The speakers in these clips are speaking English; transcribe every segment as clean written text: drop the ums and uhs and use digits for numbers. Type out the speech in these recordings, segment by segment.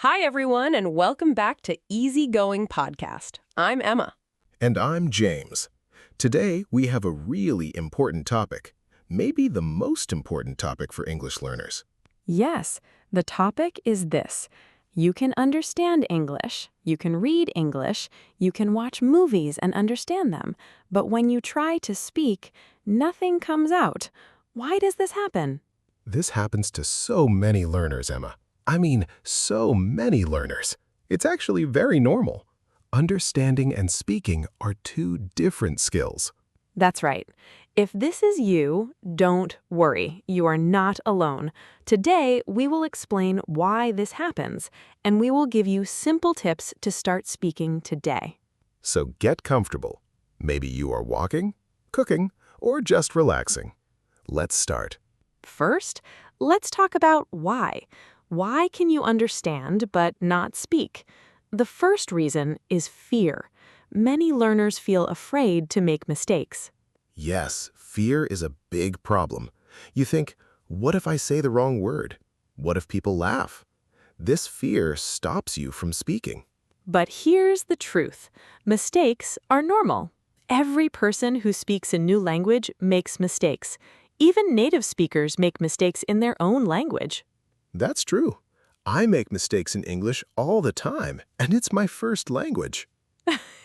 Hi, everyone, and welcome back to Easygoing Podcast. I'm Emma. And I'm James. Today, we have a really important topic, maybe the most important topic for English learners. Yes, the topic is this. You can understand English, you can read English, you can watch movies and understand them, but when you try to speak, nothing comes out. Why does this happen? This happens to so many learners, Emma. I mean, so many learners. It's actually very normal. Understanding and speaking are two different skills. That's right. If this is you, don't worry. You are not alone. Today, we will explain why this happens, and we will give you simple tips to start speaking today. So get comfortable. Maybe you are walking, cooking, or just relaxing. Let's start. First, let's talk about why. Why can you understand but not speak? The first reason is fear. Many learners feel afraid to make mistakes. Yes, fear is a big problem. You think, what if I say the wrong word? What if people laugh? This fear stops you from speaking. But here's the truth. Mistakes are normal. Every person who speaks a new language makes mistakes. Even native speakers make mistakes in their own language. That's true. I make mistakes in English all the time, and it's my first language.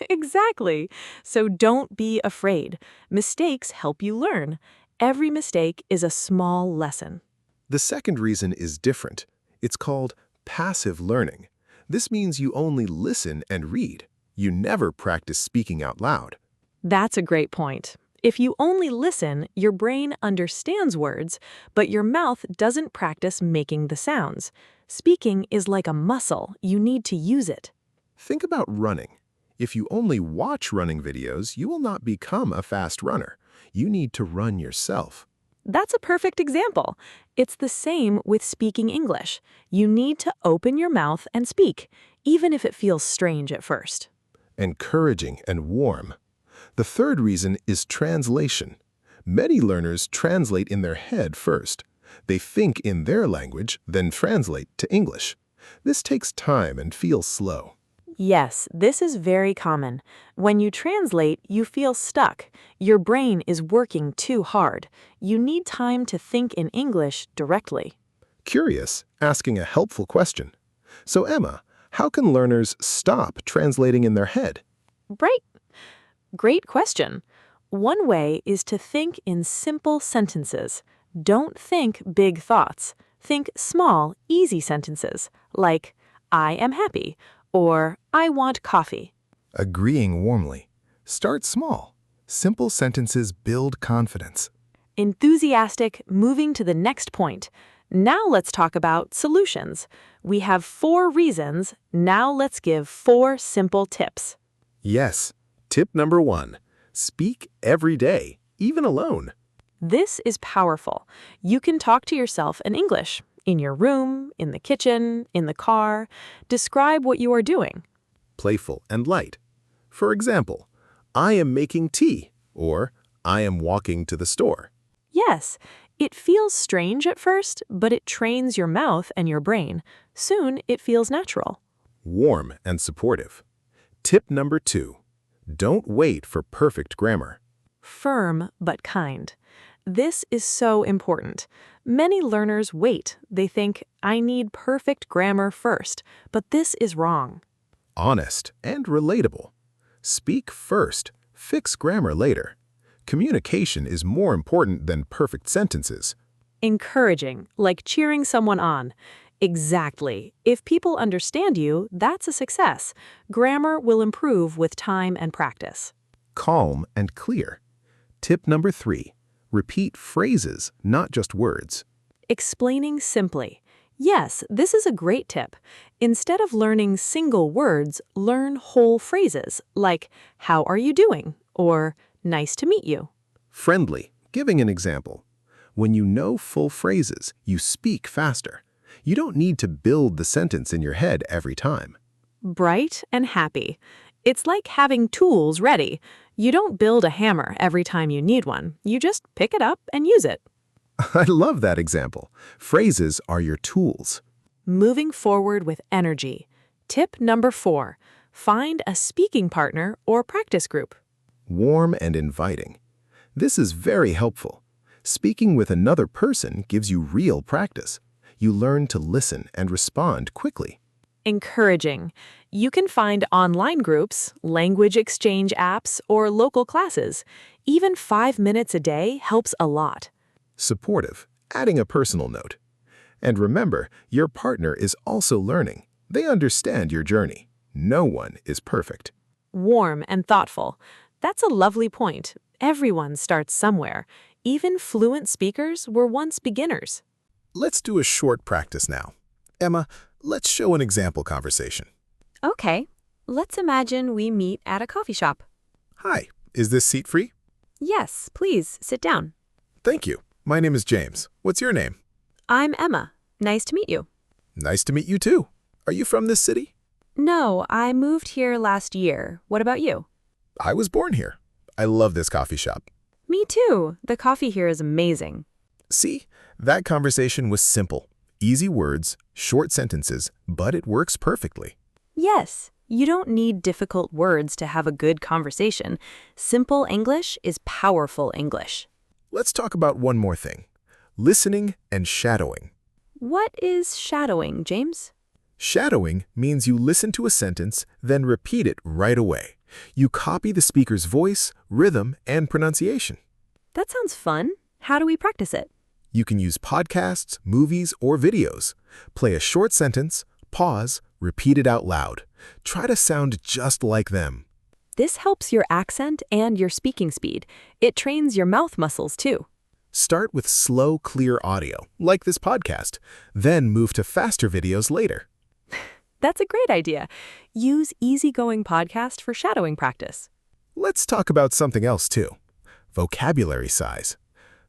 Exactly. So don't be afraid. Mistakes help you learn. Every mistake is a small lesson. The second reason is different. It's called passive learning. This means you only listen and read. You never practice speaking out loud. That's a great point. If you only listen, your brain understands words, but your mouth doesn't practice making the sounds. Speaking is like a muscle. You need to use it. Think about running. If you only watch running videos, you will not become a fast runner. You need to run yourself. That's a perfect example. It's the same with speaking English. You need to open your mouth and speak, even if it feels strange at first. Encouraging and warm. The third reason is translation. Many learners translate in their head first. They think in their language, then translate to English. This takes time and feels slow. Yes, this is very common. When you translate, you feel stuck. Your brain is working too hard. You need time to think in English directly. Curious, asking a helpful question. So Emma, how can learners stop translating in their head? Right. Great question. One way is to think in simple sentences. Don't think big thoughts. Think small, easy sentences, like, I am happy, or I want coffee. Agreeing warmly. Start small. Simple sentences build confidence. Enthusiastic, moving to the next point. Now let's talk about solutions. We have 4 reasons. Now let's give 4 simple tips. Yes. Tip number 1. Speak every day, even alone. This is powerful. You can talk to yourself in English, in your room, in the kitchen, in the car. Describe what you are doing. Playful and light. For example, I am making tea, or I am walking to the store. Yes, it feels strange at first, but it trains your mouth and your brain. Soon it feels natural. Warm and supportive. Tip number 2. Don't wait for perfect grammar. Firm but kind. This is so important. Many learners wait. They think, I need perfect grammar first, but this is wrong. Honest and relatable. Speak first, fix grammar later. Communication is more important than perfect sentences. Encouraging, like cheering someone on. Exactly. If people understand you, that's a success. Grammar will improve with time and practice. Calm and clear. Tip number 3. Repeat phrases, not just words. Explaining simply. Yes, this is a great tip. Instead of learning single words, learn whole phrases, like, how are you doing? Or, nice to meet you. Friendly, giving an example. When you know full phrases, you speak faster. You don't need to build the sentence in your head every time. Bright and happy. It's like having tools ready. You don't build a hammer every time you need one. You just pick it up and use it. I love that example. Phrases are your tools. moving forward with energy. Tip number 4, find a speaking partner or practice group. Warm and inviting. This is very helpful. Speaking with another person gives you real practice. You learn to listen and respond quickly. Encouraging. You can find online groups, language exchange apps, or local classes. Even 5 minutes a day helps a lot. Supportive, adding a personal note. And remember, your partner is also learning. They understand your journey. No one is perfect. Warm and thoughtful. That's a lovely point. Everyone starts somewhere. Even fluent speakers were once beginners. Let's do a short practice now. Emma, let's show an example conversation. Okay, let's imagine we meet at a coffee shop. Hi, is this seat free? Yes, please, sit down. Thank you. My name is James. What's your name? I'm Emma. Nice to meet you. Nice to meet you too. Are you from this city? No, I moved here last year. What about you? I was born here. I love this coffee shop. Me too. The coffee here is amazing. See, that conversation was simple. Easy words, short sentences, but it works perfectly. Yes, you don't need difficult words to have a good conversation. Simple English is powerful English. Let's talk about one more thing. Listening and shadowing. What is shadowing, James? Shadowing means you listen to a sentence, then repeat it right away. You copy the speaker's voice, rhythm, and pronunciation. That sounds fun. How do we practice it? You can use podcasts, movies, or videos. Play a short sentence, pause, repeat it out loud. Try to sound just like them. This helps your accent and your speaking speed. It trains your mouth muscles too. Start with slow, clear audio, like this podcast, then move to faster videos later. That's a great idea. Use Easygoing Podcast for shadowing practice. Let's talk about something else too. Vocabulary size.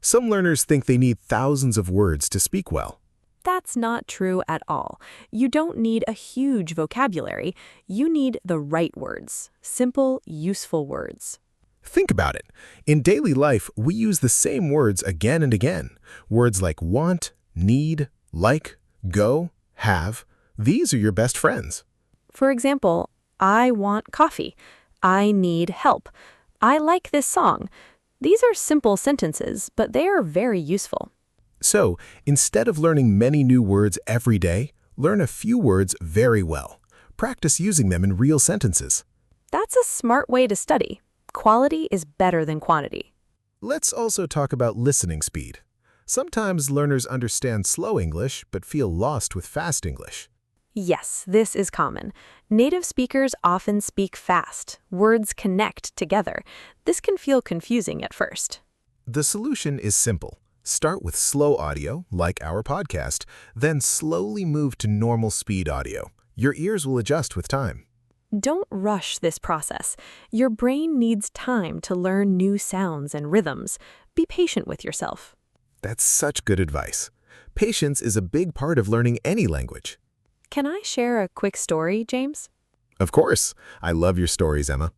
Some learners think they need thousands of words to speak well. That's not true at all. You don't need a huge vocabulary. You need the right words. Simple, useful words. Think about it. In daily life, we use the same words again and again. Words like want, need, like, go, have. These are your best friends. For example, I want coffee. I need help. I like this song. These are simple sentences, but they are very useful. So, instead of learning many new words every day, learn a few words very well. Practice using them in real sentences. That's a smart way to study. Quality is better than quantity. Let's also talk about listening speed. Sometimes learners understand slow English but feel lost with fast English. Yes, this is common. Native speakers often speak fast. Words connect together. This can feel confusing at first. The solution is simple. Start with slow audio, like our podcast, then slowly move to normal speed audio. Your ears will adjust with time. Don't rush this process. Your brain needs time to learn new sounds and rhythms. Be patient with yourself. That's such good advice. Patience is a big part of learning any language. Can I share a quick story, James? Of course. I love your stories, Emma.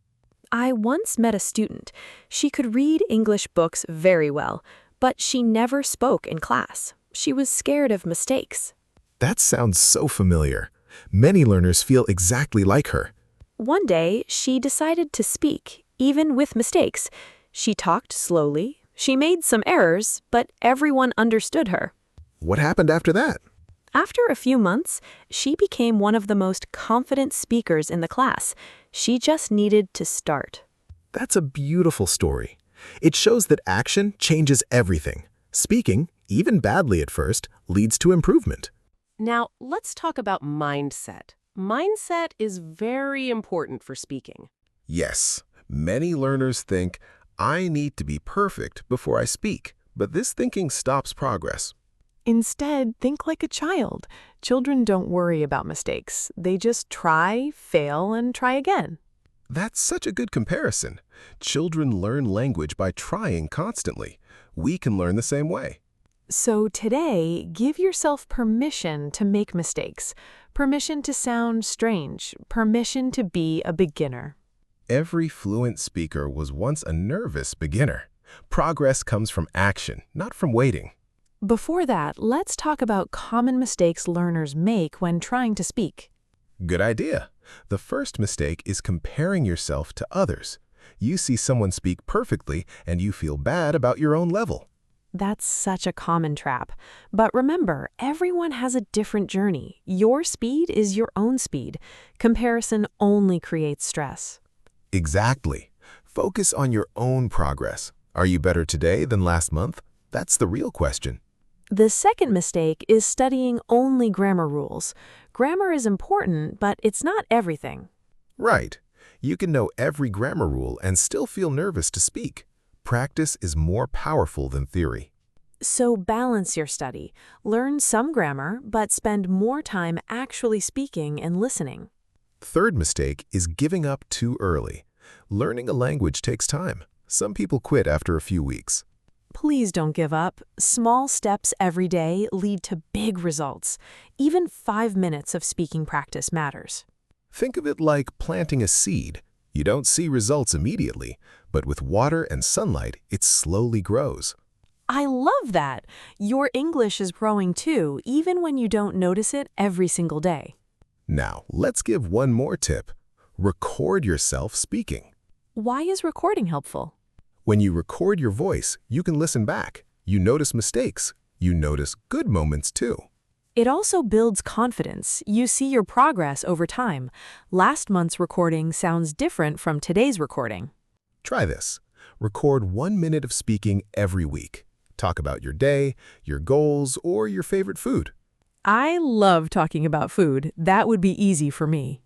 I once met a student. She could read English books very well, but she never spoke in class. She was scared of mistakes. That sounds so familiar. Many learners feel exactly like her. One day, she decided to speak, even with mistakes. She talked slowly. She made some errors, but everyone understood her. What happened after that? After a few months, she became one of the most confident speakers in the class. She just needed to start. That's a beautiful story. It shows that action changes everything. Speaking, even badly at first, leads to improvement. Now, let's talk about mindset. Mindset is very important for speaking. Yes, many learners think, I need to be perfect before I speak, but this thinking stops progress. Instead, think like a child. Children don't worry about mistakes. They just try, fail, and try again. That's such a good comparison. Children learn language by trying constantly. We can learn the same way. So today, give yourself permission to make mistakes, permission to sound strange, permission to be a beginner. Every fluent speaker was once a nervous beginner. Progress comes from action, not from waiting. Before that, let's talk about common mistakes learners make when trying to speak. Good idea. The first mistake is comparing yourself to others. You see someone speak perfectly and you feel bad about your own level. That's such a common trap. But remember, everyone has a different journey. Your speed is your own speed. Comparison only creates stress. Exactly. Focus on your own progress. Are you better today than last month? That's the real question. The second mistake is studying only grammar rules. Grammar is important, but it's not everything. Right. You can know every grammar rule and still feel nervous to speak. Practice is more powerful than theory. So balance your study. Learn some grammar, but spend more time actually speaking and listening. Third mistake is giving up too early. Learning a language takes time. Some people quit after a few weeks. Please don't give up. Small steps every day lead to big results. Even 5 minutes of speaking practice matters. Think of it like planting a seed. You don't see results immediately, but with water and sunlight, it slowly grows. I love that. Your English is growing too, even when you don't notice it every single day. Now, let's give one more tip. Record yourself speaking. Why is recording helpful? When you record your voice, you can listen back. You notice mistakes. You notice good moments too. It also builds confidence. You see your progress over time. Last month's recording sounds different from today's recording. Try this. Record 1 minute of speaking every week. Talk about your day, your goals, or your favorite food. I love talking about food. That would be easy for me.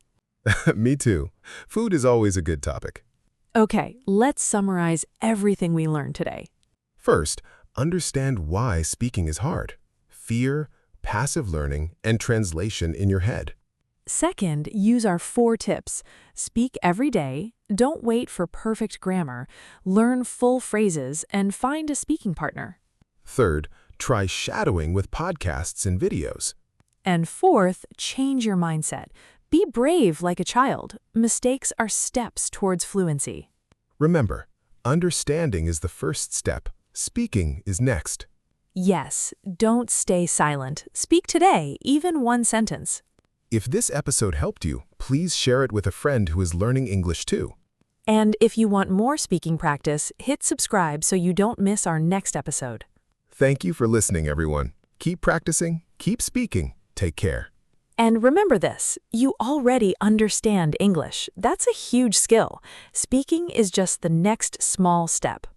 Me too. Food is always a good topic. Okay, let's summarize everything we learned today. First, understand why speaking is hard. Fear, passive learning, and translation in your head. Second, use our 4 tips. Speak every day, don't wait for perfect grammar, learn full phrases, and find a speaking partner. Third, try shadowing with podcasts and videos. And fourth, change your mindset. Be brave like a child. Mistakes are steps towards fluency. Remember, understanding is the first step. Speaking is next. Yes, don't stay silent. Speak today, even 1 sentence. If this episode helped you, please share it with a friend who is learning English too. And if you want more speaking practice, hit subscribe so you don't miss our next episode. Thank you for listening, everyone. Keep practicing, keep speaking. Take care. And remember this, you already understand English. That's a huge skill. Speaking is just the next small step.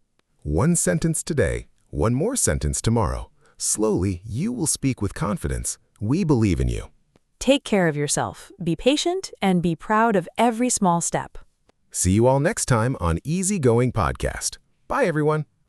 1 sentence today, 1 more sentence tomorrow. Slowly, you will speak with confidence. We believe in you. Take care of yourself, be patient, and be proud of every small step. See you all next time on Easy Going Podcast. Bye, everyone.